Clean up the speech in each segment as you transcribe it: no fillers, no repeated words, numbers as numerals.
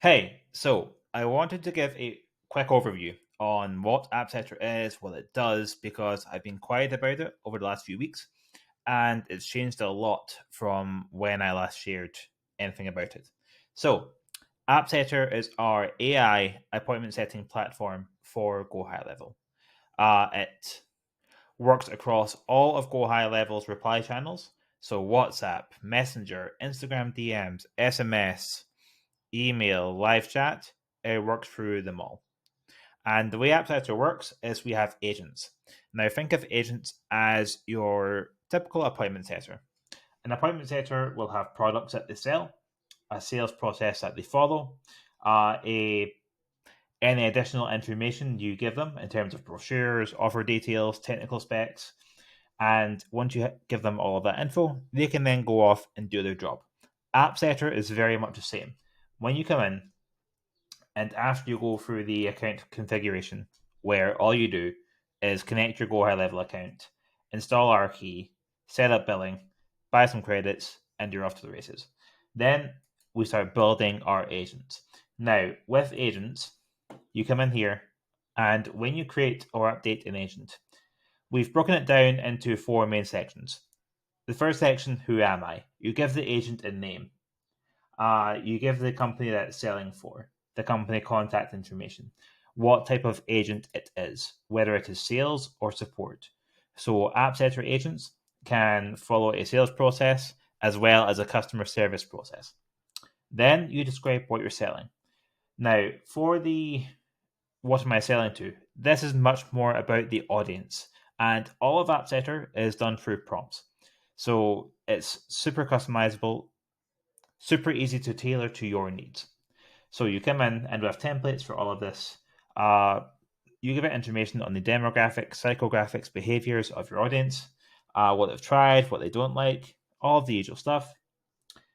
Hey, so I wanted to give a quick overview on what AppSetter is, what it does, because I've been quiet about it over the last few weeks, and it's changed a lot from when I last shared anything about it. So, AppSetter is our AI appointment setting platform for Go High Level. It works across all of Go High Level's reply channels, so WhatsApp, Messenger, Instagram DMs, SMS, email, live chat. It works through them all. And the way AppSetter works is we have agents. Now, think of agents as your typical appointment setter. An appointment setter will have products that they sell, a sales process that they follow, a any additional information you give them in terms of brochures, offer details, technical specs. And once you give them all of that info, they can then go off and do their job. AppSetter is very much the same. When you come in, and after you go through the account configuration, where all you do is connect your Go High Level account, install our key, set up billing, buy some credits, and you're off to the races. Then we start building our agents. Now, with agents, you come in here, and when you create or update an agent, we've broken it down into four main sections. The first section, who am I? You give the agent a name. You give the company that it's selling for, the company contact information, what type of agent it is, whether it is sales or support. So AppSetter agents can follow a sales process as well as a customer service process. Then you describe what you're selling. Now, for the what am I selling to, this is much more about the audience. And all of AppSetter is done through prompts. So it's super customizable, super easy to tailor to your needs. So you come in and we have templates for all of this. You give it information on the demographics, psychographics, behaviors of your audience, what they've tried, what they don't like, all of the usual stuff.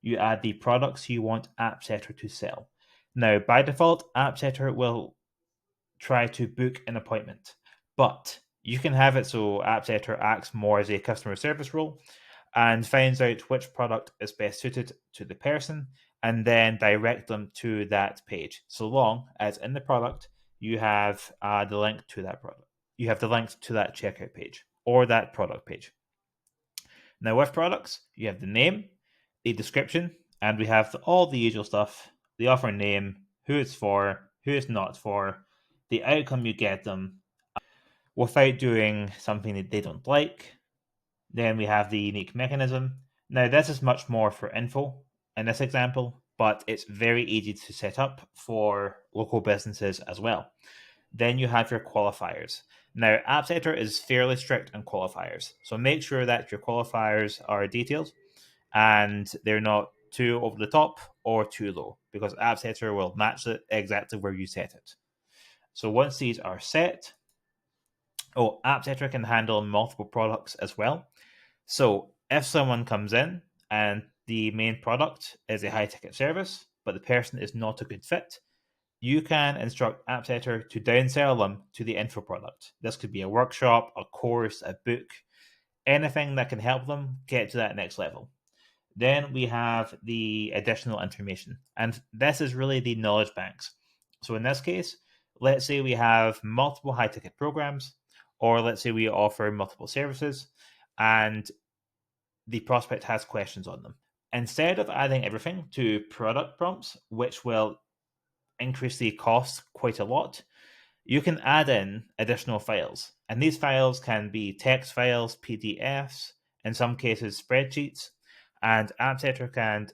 You add the products you want AppSetter to sell. Now, by default, AppSetter will try to book an appointment, but you can have it so AppSetter acts more as a customer service role and finds out which product is best suited to the person and then direct them to that page, so long as in the product you have the link to that product. You have the link to that checkout page or that product page. Now, with products, you have the name, the description, and we have all the usual stuff: the offer name, who it's for, who it's not for, the outcome you get them without doing something that they don't like. Then we have the unique mechanism. Now, this is much more for info in this example, but it's very easy to set up for local businesses as well. Then you have your qualifiers. Now, AppSetter is fairly strict on qualifiers, so make sure that your qualifiers are detailed and they're not too over the top or too low, because AppSetter will match it exactly where you set it. So once these are set, AppSetter can handle multiple products as well. So if someone comes in and the main product is a high ticket service, but the person is not a good fit, you can instruct AppSetter to downsell them to the info product. This could be a workshop, a course, a book, anything that can help them get to that next level. Then we have the additional information, and this is really the knowledge banks. So in this case, let's say we have multiple high ticket programs, or let's say we offer multiple services, and the prospect has questions on them. Instead of adding everything to product prompts, which will increase the cost quite a lot, you can add in additional files. And these files can be text files, PDFs, in some cases spreadsheets, and AppSetter can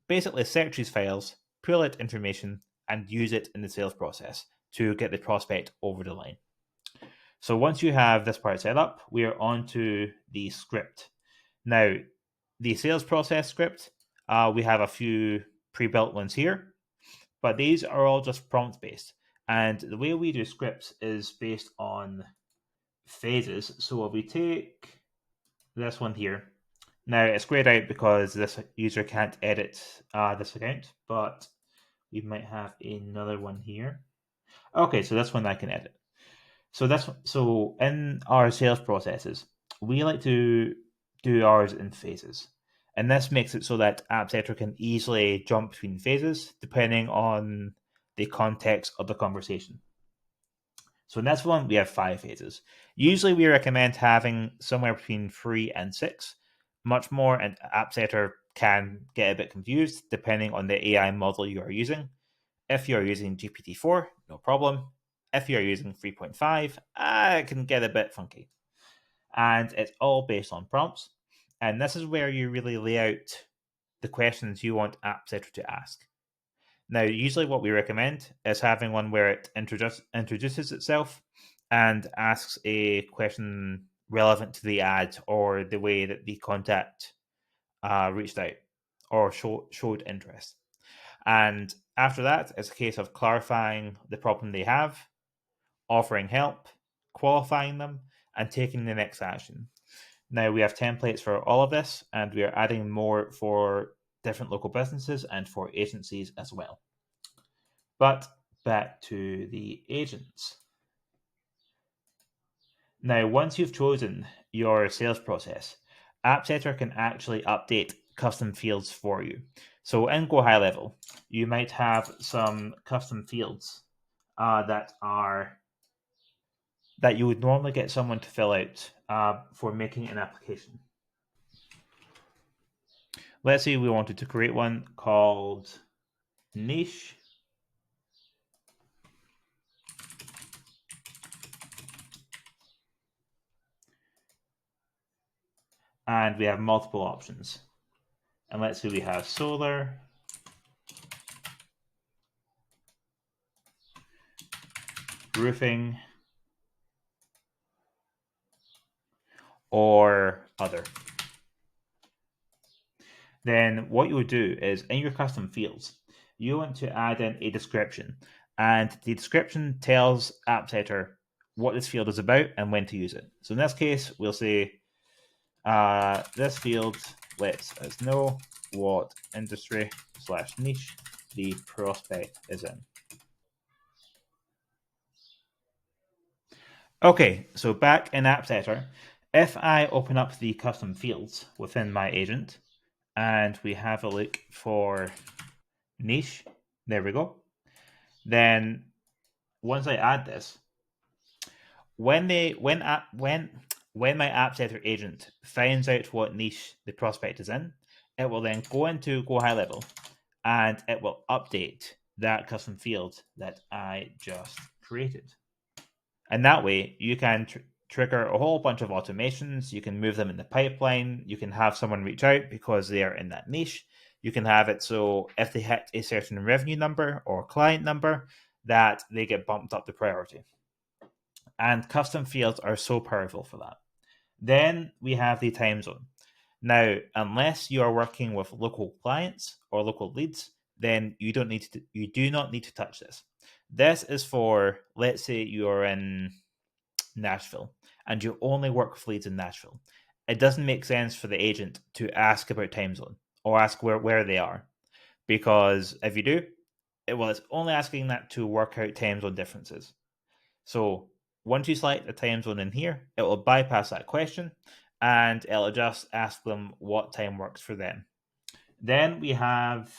basically search these files, pull out information, and use it in the sales process to get the prospect over the line. So once you have this part set up, we are on to the script. Now, the sales process script, we have a few pre-built ones here, but these are all just prompt based. And the way we do scripts is based on phases. So if we take this one here, now it's grayed out because this user can't edit this account, but we might have another one here. Okay, so this one I can edit. So in our sales processes, we like to do ours in phases. And this makes it so that AppSetter can easily jump between phases depending on the context of the conversation. So in this one, we have 5 phases. Usually we recommend having somewhere between 3 and 6. Much more, and AppSetter can get a bit confused depending on the AI model you are using. If you're using GPT-4, no problem. If you're using 3.5, it can get a bit funky. And it's all based on prompts. And this is where you really lay out the questions you want AppSetter to ask. Now, usually what we recommend is having one where it introduces itself and asks a question relevant to the ad or the way that the contact reached out or showed interest. And after that, it's a case of clarifying the problem they have, offering help, qualifying them, and taking the next action. Now, we have templates for all of this, and we are adding more for different local businesses and for agencies as well. But back to the agents. Now, once you've chosen your sales process, AppSetter can actually update custom fields for you. So in Go High Level, you might have some custom fields that you would normally get someone to fill out for making an application. Let's say we wanted to create one called niche. And we have multiple options. And let's say we have solar, roofing, or other. Then what you would do is in your custom fields, you want to add in a description. And the description tells AppSetter what this field is about and when to use it. So in this case, we'll say this field lets us know what industry/niche the prospect is in. Okay, so back in AppSetter, if I open up the custom fields within my agent and we have a look for niche, there we go. Then once I add this, when my AppSetter agent finds out what niche the prospect is in, it will then go into Go High Level and it will update that custom field that I just created. And that way you can trigger a whole bunch of automations. You can move them in the pipeline. You can have someone reach out because they are in that niche. You can have it so if they hit a certain revenue number or client number, that they get bumped up the priority. And custom fields are so powerful for that. Then we have the time zone. Now, unless you are working with local clients or local leads, then you do not need to touch this. This is for, let's say you are in Nashville and you only work with leads in Nashville. It doesn't make sense for the agent to ask about time zone or ask where they are, because if you do, it's only asking that to work out time zone differences. So once you select the time zone in here, it will bypass that question and it'll just ask them what time works for them. Then we have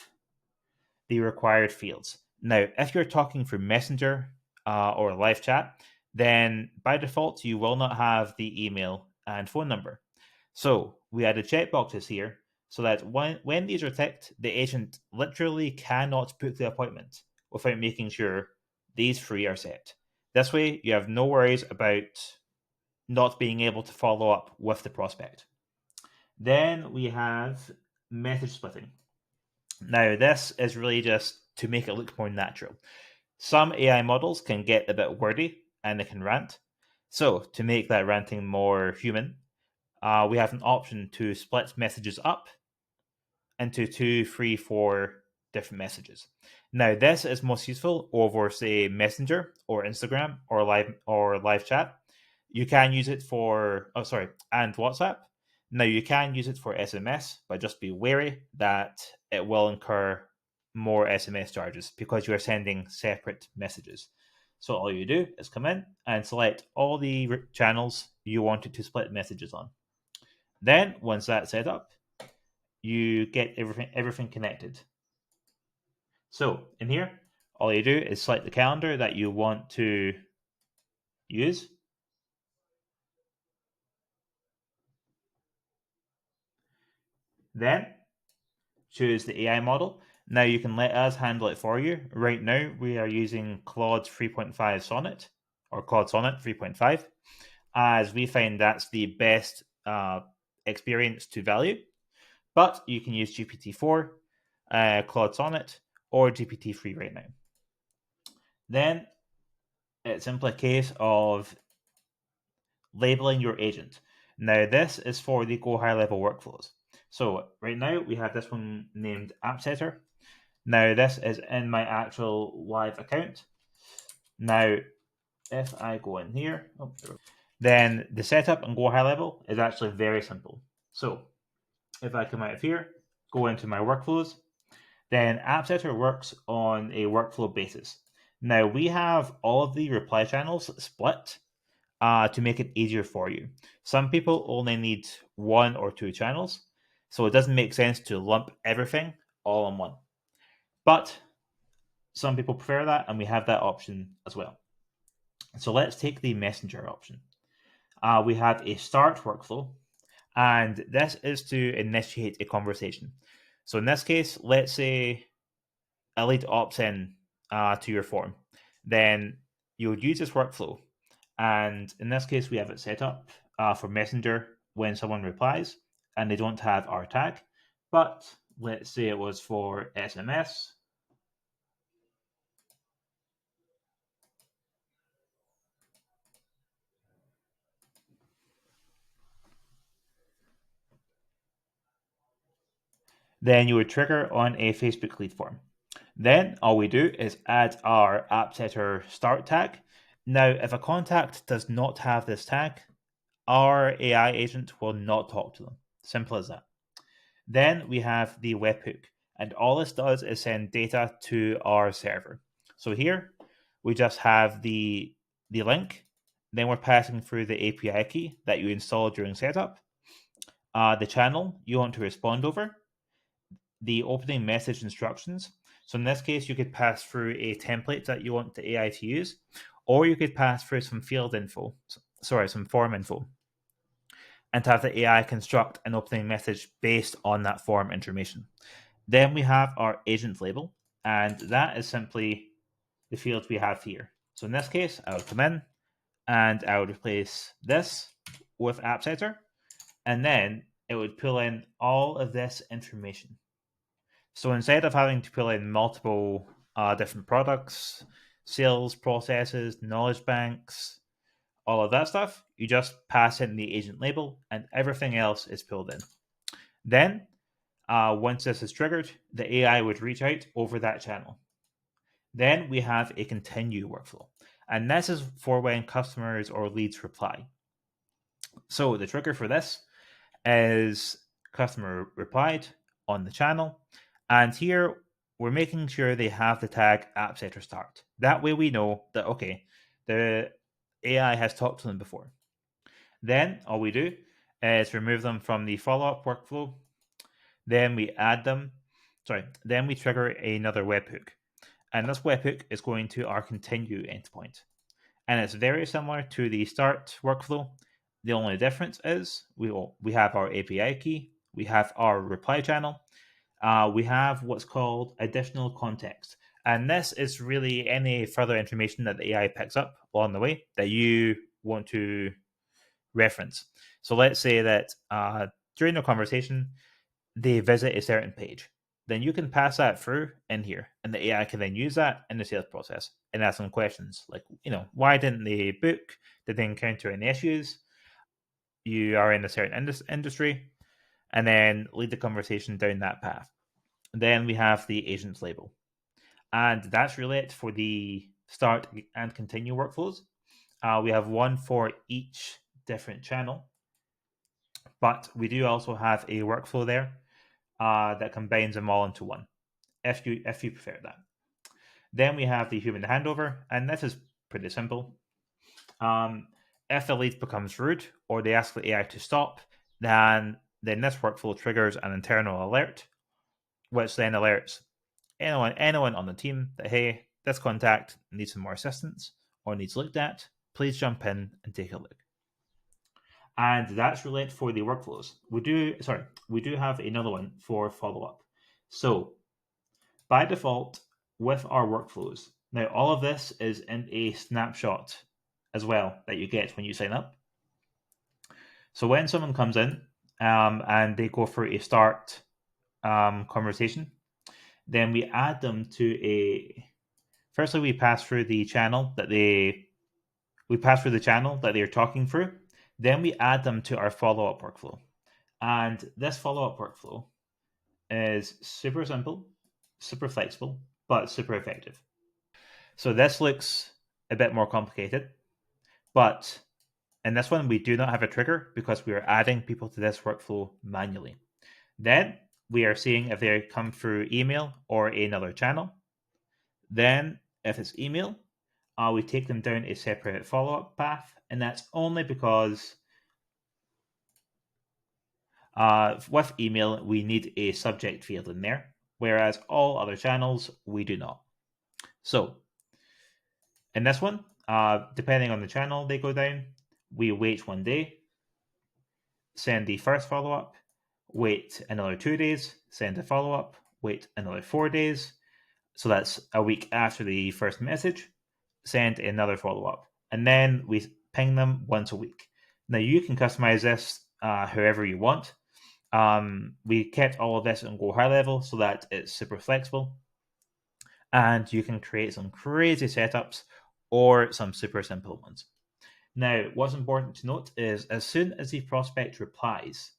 the required fields. Now, if you're talking through Messenger or live chat, then by default, you will not have the email and phone number. So we added checkboxes here so that when these are ticked, the agent literally cannot book the appointment without making sure these three are set. This way, you have no worries about not being able to follow up with the prospect. Then we have message splitting. Now, this is really just to make it look more natural. Some AI models can get a bit wordy and they can rant. So, to make that ranting more human, we have an option to split messages up into 2, 3, 4 different messages. Now, this is most useful over, say, Messenger or Instagram or live chat. You can use it for and WhatsApp. Now you can use it for SMS, but just be wary that it will incur more SMS charges because you are sending separate messages. So all you do is come in and select all the channels you wanted to split messages on. Then once that's set up, you get everything connected. So in here, all you do is select the calendar that you want to use. Then choose the AI model. Now you can let us handle it for you. Right now, we are using Claude 3.5 Sonnet or Claude Sonnet 3.5, as we find that's the best experience to value. But you can use GPT-4, Claude Sonnet, or GPT-3 right now. Then it's simply a case of labeling your agent. Now, this is for the Go High level workflows. So, right now, we have this one named AppSetter. Now, this is in my actual live account. Now, if I go in here, then the setup and Go High level is actually very simple. So, if I come out of here, go into my workflows, then AppSetter works on a workflow basis. Now, we have all of the reply channels split to make it easier for you. Some people only need one or two channels, so it doesn't make sense to lump everything all in one. But some people prefer that, and we have that option as well. So let's take the messenger option. We have a start workflow, and this is to initiate a conversation. So in this case, let's say a lead opts in to your form. Then you would use this workflow. And in this case, we have it set up for Messenger when someone replies and they don't have our tag. But let's say it was for SMS. Then you would trigger on a Facebook lead form. Then all we do is add our AppSetter start tag. Now, if a contact does not have this tag, our AI agent will not talk to them. Simple as that. Then we have the webhook, and all this does is send data to our server. So here we just have the link. Then we're passing through the API key that you installed during setup, the channel you want to respond over, the opening message instructions. So in this case, you could pass through a template that you want the AI to use, or you could pass through some some form info, and to have the AI construct an opening message based on that form information. Then we have our agent label, and that is simply the field we have here. So in this case, I would come in and I would replace this with AppSetter, and then it would pull in all of this information. So instead of having to pull in multiple different products, sales processes, knowledge banks, all of that stuff, you just pass in the agent label and everything else is pulled in. Then, once this is triggered, the AI would reach out over that channel. Then we have a continue workflow, and this is for when customers or leads reply. So the trigger for this is customer replied on the channel, and here we're making sure they have the tag AppSetter start. That way we know that, okay, the AI has talked to them before. Then all we do is remove them from the follow-up workflow. Then we add them. Then we trigger another webhook. And this webhook is going to our continue endpoint. And it's very similar to the start workflow. The only difference is we have our API key, we have our reply channel, we have what's called additional context. And this is really any further information that the AI picks up along the way that you want to reference. So let's say that during the conversation, they visit a certain page. Then you can pass that through in here, and the AI can then use that in the sales process and ask them questions like, why didn't they book? Did they encounter any issues? You are in a certain industry, and then lead the conversation down that path. Then we have the agents label, and that's really it for the start and continue workflows. We have one for each different channel, but we do also have a workflow there that combines them all into one, if you prefer that. Then we have the human handover, and this is pretty simple. If the lead becomes rude or they ask the AI to stop, then then this workflow triggers an internal alert, which then alerts anyone on the team that, hey, this contact needs some more assistance or needs looked at. Please jump in and take a look. And that's related for the workflows. We do have another one for follow-up. So by default, with our workflows, now all of this is in a snapshot as well that you get when you sign up. So when someone comes in and they go for a start conversation, then we add them to a. Firstly, we pass through the channel that they're talking through. Then we add them to our follow-up workflow, and this follow-up workflow is super simple, super flexible, but super effective. So this looks a bit more complicated, but in this one, we do not have a trigger because we are adding people to this workflow manually. Then we are seeing if they come through email or another channel. Then, if it's email, we take them down a separate follow-up path, and that's only because with email, we need a subject field in there, whereas all other channels, we do not. So, in this one, depending on the channel they go down, we wait 1 day, send the first follow-up, wait another 2 days, send a follow-up, wait another 4 days. So that's a week after the first message, send another follow-up. And then we ping them once a week. Now you can customize this however you want. We kept all of this on Go High Level so that it's super flexible. And you can create some crazy setups or some super simple ones. Now, what's important to note is as soon as the prospect replies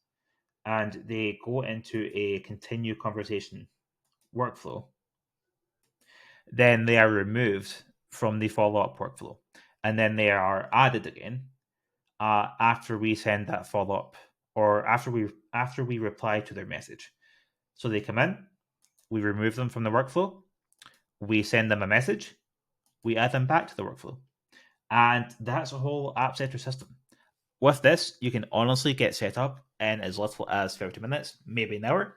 and they go into a continue conversation workflow, then they are removed from the follow-up workflow. And then they are added again after we send that follow-up or after we reply to their message. So they come in, we remove them from the workflow, we send them a message, we add them back to the workflow. And that's a whole AppSetter system. With this, you can honestly get set up in as little as 30 minutes, maybe an hour.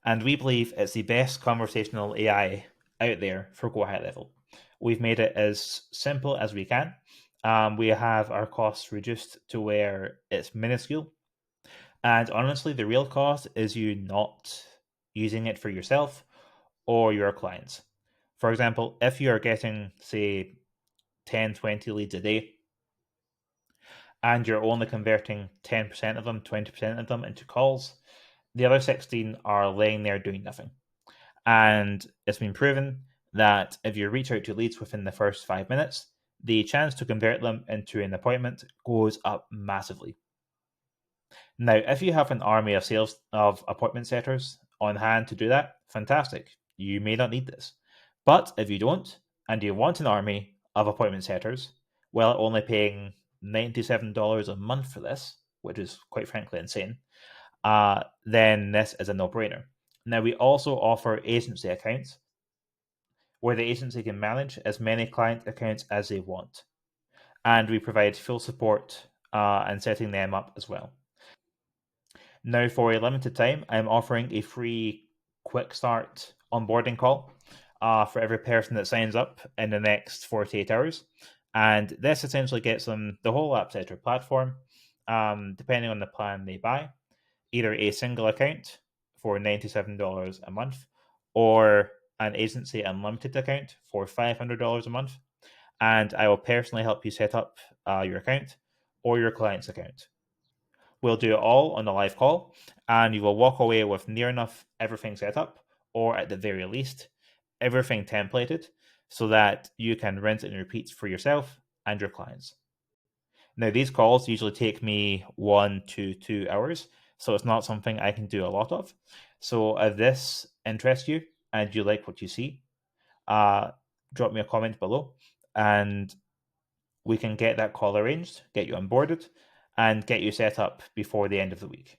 And we believe it's the best conversational AI out there for Go High Level. We've made it as simple as we can. We have our costs reduced to where it's minuscule. And honestly, the real cost is you not using it for yourself or your clients. For example, if you are getting, say, 10, 20 leads a day, and you're only converting 10% of them, 20% of them into calls, the other 16 are laying there doing nothing. And it's been proven that if you reach out to leads within the first 5 minutes, the chance to convert them into an appointment goes up massively. Now, if you have an army of appointment setters on hand to do that, fantastic. You may not need this. But if you don't, and you want an army of appointment setters, well, only paying $97 a month for this, which is quite frankly insane, then this is a no-brainer. Now, we also offer agency accounts where the agency can manage as many client accounts as they want. And we provide full support and setting them up as well. Now, for a limited time, I'm offering a free quick start onboarding call for every person that signs up in the next 48 hours. And this essentially gets them the whole AppSetter platform, depending on the plan they buy, either a single account for $97 a month or an agency unlimited account for $500 a month. And I will personally help you set up your account or your client's account. We'll do it all on a live call, and you will walk away with near enough everything set up, or at the very least, everything templated, so that you can rinse and repeat for yourself and your clients. Now, these calls usually take me 1 to 2 hours, so it's not something I can do a lot of. So if this interests you and you like what you see, drop me a comment below, and we can get that call arranged, get you onboarded, and get you set up before the end of the week.